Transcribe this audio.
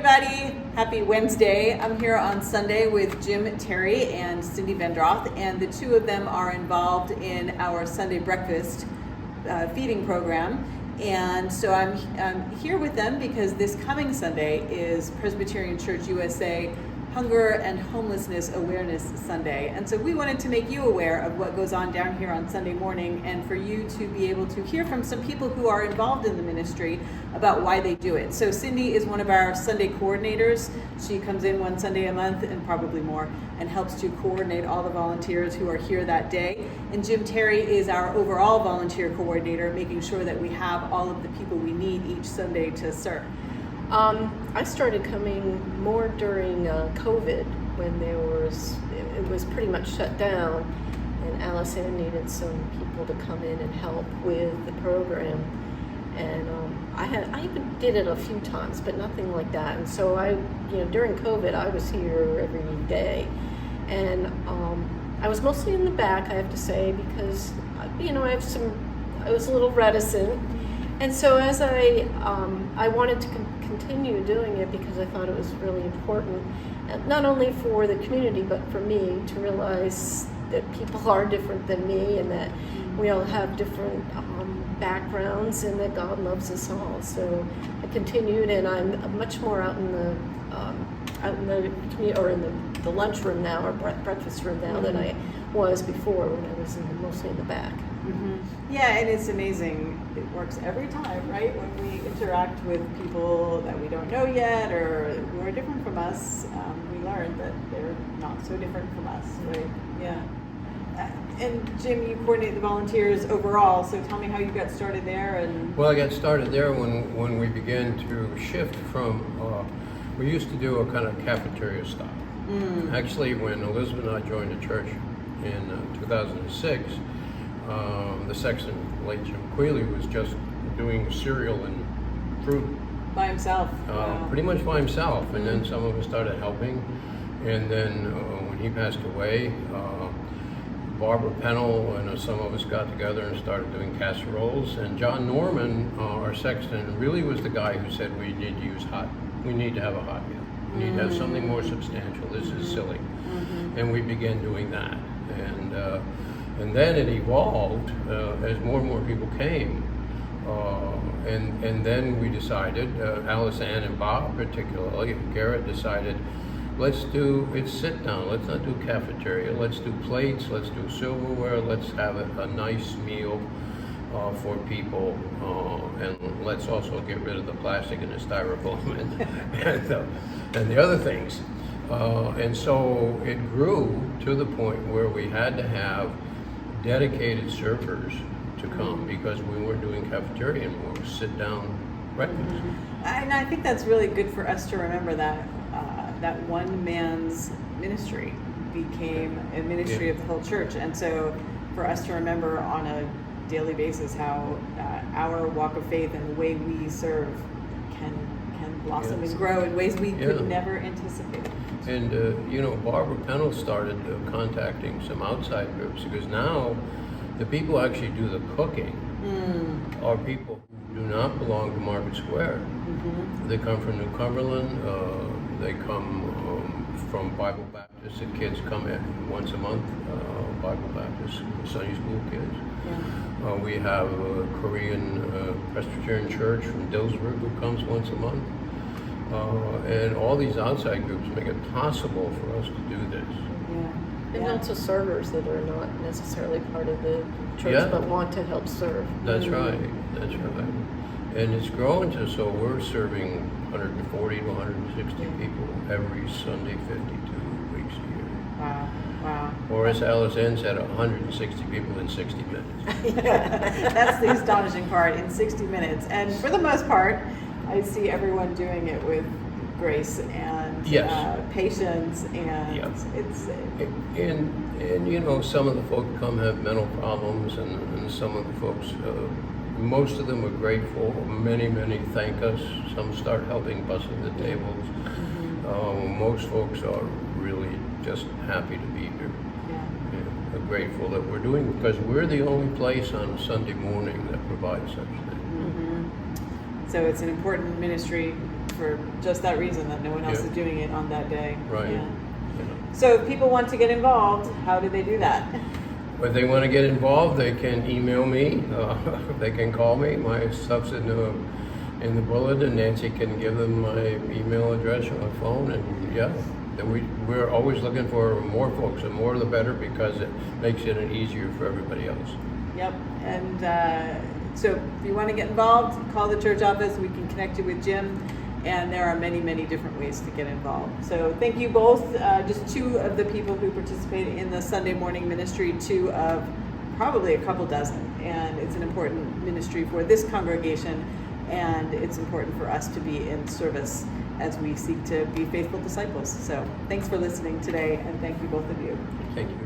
everybody. Happy Wednesday. I'm here on Sunday with Jim Terry and Cindy Vendroth, and the two of them are involved in our Sunday breakfast feeding program. And so I'm here with them because this coming Sunday is Presbyterian Church USA Hunger and Homelessness Awareness Sunday. And so we wanted to make you aware of what goes on down here on Sunday morning, and for you to be able to hear from some people who are involved in the ministry about why they do it. So Cindy is one of our Sunday coordinators. She comes in one Sunday a month, and probably more, and helps to coordinate all the volunteers who are here that day. And Jim Terry is our overall volunteer coordinator, making sure that we have all of the people we need each Sunday to serve. I started coming more during COVID, when it was pretty much shut down, and Alice Ann needed some people to come in and help with the program. And I even did it a few times, but nothing like that. And so during COVID, I was here every day, and I was mostly in the back, I have to say, because I was a little reticent. And so as I wanted to continue doing it because I thought it was really important, not only for the community, but for me to realize that people are different than me, and that we all have different backgrounds, and that God loves us all. So I continued, and I'm much more out in the community, or in the lunchroom now, or breakfast room now, than I was before, when I was mostly in the back. Mm-hmm. Yeah, and it's amazing. It works every time, right? When we interact with people that we don't know yet, or who are different from us, we learn that they're not so different from us, right? Yeah. And Jim, you coordinate the volunteers overall, so tell me how you got started there. And well, I got started there when we began to shift from, we used to do a kind of cafeteria style. Actually, when Elizabeth and I joined the church in 2006, the sexton, late Jim Quealy, was just doing cereal and fruit. By himself? Wow. Pretty much by himself, and then some of us started helping, and then when he passed away, Barbara Pennell and some of us got together and started doing casseroles, and John Norman, our sexton, really was the guy who said we need to have a hot meal. We need to have something more substantial. This is silly. And we began doing that. And then it evolved as more and more people came. And then we decided, Alice Ann and Bob particularly, Garrett decided, it's sit down, let's not do cafeteria, let's do plates, let's do silverware, let's have a nice meal for people, and let's also get rid of the plastic and the styrofoam and the other things. And so it grew to the point where we had to have dedicated servers to come, because we weren't doing cafeteria anymore, sit down breakfast. And I think that's really good for us to remember that that one man's ministry became a ministry of the whole church. And so for us to remember on a daily basis how our walk of faith and the way we serve can blossom and grow in ways we could never anticipate. And Barbara Pennell started contacting some outside groups, because now the people who actually do the cooking are people who do not belong to Market Square. They come from New Cumberland. They come from Bible Baptist. The kids come in once a month, Bible Baptist Sunday school kids. We have a Korean Presbyterian church from Dillsburg who comes once a month. And all these outside groups make it possible for us to do this. And also servers that are not necessarily part of the church, but want to help serve. That's right. And it's growing so we're serving 140 to 160 people every Sunday, 52 weeks a year. Wow. Or as Alice Ann said, 160 people in 60 minutes. That's the astonishing part, in 60 minutes. And for the most part, I see everyone doing it with grace and patience, and it's and some of the folks come have mental problems, and some of the folks, most of them are grateful. Many thank us. Some start helping bussing the tables. Most folks are really just happy to be here. Are grateful that we're doing, because we're the only place on a Sunday morning that provides such things. So it's an important ministry for just that reason, that no one else Yeah. is doing it on that day. Right. Yeah. You know. So if people want to get involved, how do they do that? If they want to get involved, they can email me. They can call me. My stuff's in the bulletin. Nancy can give them my email address or my phone, and yeah, we're always looking for more folks, and more the better, because it makes it easier for everybody else. Yep. And so if you want to get involved, call the church office. We can connect you with Jim. And there are many, many different ways to get involved. So thank you both. Just two of the people who participate in the Sunday morning ministry, two of probably a couple dozen. And it's an important ministry for this congregation. And it's important for us to be in service as we seek to be faithful disciples. So thanks for listening today. And thank you, both of you. Thank you.